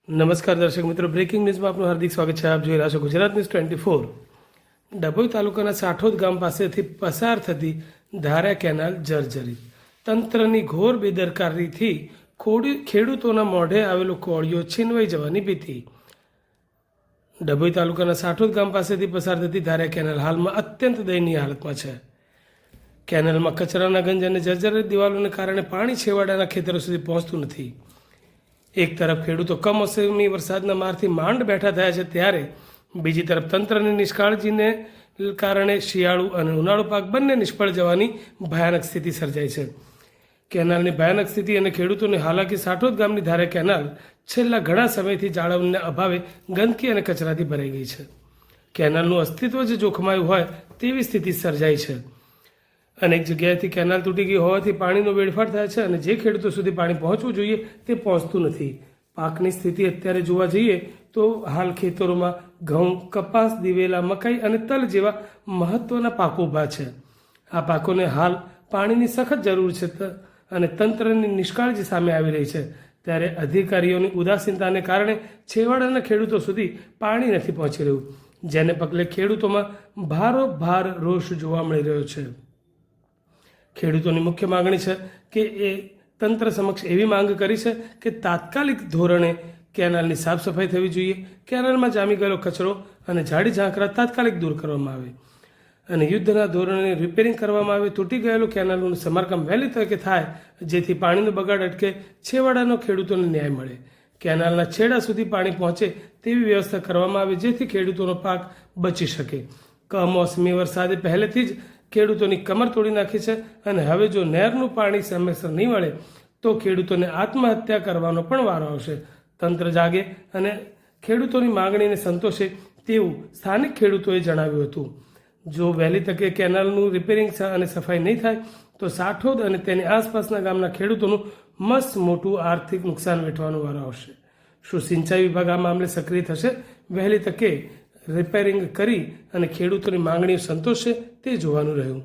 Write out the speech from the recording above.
નમસ્કાર દર્શક મિત્રો, બ્રેકિંગ ન્યૂઝમાં આપનું હાર્દિક સ્વાગત છે. આપ જોઈ રહ્યા છો ગુજરાત ન્યૂઝ 24. ડભોઈ તાલુકાના સાઠોદ ગામ પાસેથી પસાર થતી ધારા કેનાલ જર્જરિત. તંત્રની ઘોર બેદરકારીથી ખેડૂતોના મોઢે આવેલો કોળિયો છીનવાઈ જવાની ભીતિ. ડભોઈ તાલુકાના સાઠોદ ગામ પાસેથી પસાર થતી ધારા કેનાલ હાલમાં અત્યંત દયનીય હાલતમાં છે. કેનાલમાં કચરાના ગંજ અને જર્જરિત દિવાલોને કારણે પાણી છેવાડાના ખેતરો સુધી પહોંચતું નથી. એક તરફ ખેડૂતો કમોસમી વરસાદના મારથી માંડ બેઠા થયા છે, ત્યારે બીજી તરફ તંત્રની નિષ્કાળજીને કારણે શિયાળુ અને ઉનાળુ પાક બંને નિષ્ફળ જવાની ભયાનક સ્થિતિ સર્જાઈ છે. કેનાલની ભયાનક સ્થિતિ અને ખેડૂતોની હાલાકી. સાઠોદ ગામની ધારે કેનાલ છેલ્લા ઘણા સમયથી જાળવણીના અભાવે ગંદકી અને કચરાથી ભરાઈ ગઈ છે. કેનાલનું અસ્તિત્વ જ જોખમાયું હોય તેવી સ્થિતિ સર્જાઈ છે. અનેક જગ્યાએથી કેનાલ તૂટી ગઈ હોવાથી પાણીનો વેડફાટ થાય છે અને જે ખેડૂતો સુધી પાણી પહોંચવું જોઈએ તે પહોંચતું નથી. પાકની સ્થિતિ અત્યારે જોવા જઈએ તો હાલ ખેતરોમાં ઘઉં, કપાસ, દિવેલા, મકાઈ અને તલ જેવા મહત્વના પાકો ઊભા છે. આ પાકોને હાલ પાણીની સખત જરૂર છે અને તંત્રની નિષ્કાળજી સામે આવી રહી છે. ત્યારે અધિકારીઓની ઉદાસીનતાને કારણે છેવાડાના ખેડૂતો સુધી પાણી નથી પહોંચી રહ્યું, જેને પગલે ખેડૂતોમાં ભારોભાર રોષ જોવા મળી રહ્યો છે. ખેડૂતોની મુખ્ય માગણી છે કે એ તંત્ર સમક્ષ એવી માંગ કરી છે કે તાત્કાલિક ધોરણે કેનાલની સાફ સફાઈ થવી જોઈએ, કેનાલમાં જામી ગયેલો કચરો અને ઝાડી ઝાંખરા તાત્કાલિક દૂર કરવામાં આવે અને યુદ્ધના ધોરણે રિપેરિંગ કરવામાં આવે. તૂટી ગયેલું કેનાલનું સમારકામ વહેલી તકે થાય, જેથી પાણીનો બગાડ અટકે, છેવાડાનો ખેડૂતોને ન્યાય મળે. કેનાલના છેડા સુધી પાણી પહોંચે તેવી વ્યવસ્થા કરવામાં આવે, જેથી ખેડૂતોનો પાક બચી શકે. કમોસમી વરસાદે પહેલેથી જ ખેડૂતોની કમર તોડી નાખી છે અને હવે જો નહેરનું પાણી સમયસર નહીં મળે તો ખેડૂતોને આત્મહત્યા કરવાનો પણ વારો આવશે. તંત્ર જાગે અને ખેડૂતોની માંગણીને સંતોષે તેવું સ્થાનિક ખેડૂતોએ જણાવ્યું હતું. જો વહેલી તકે કેનાલનું રિપેરિંગ અને સફાઈ નહીં થાય તો સાઠોદ અને તેની આસપાસના ગામના ખેડૂતોનું મસ્ત મોટું આર્થિક નુકસાન વેઠવાનો વારો આવશે. શું સિંચાઈ વિભાગ આ મામલે સક્રિય થશે? વહેલી તકે રિપેરિંગ કરી અને ખેડૂતોની માંગણીઓ સંતોષે તે જોવાનું રહ્યું.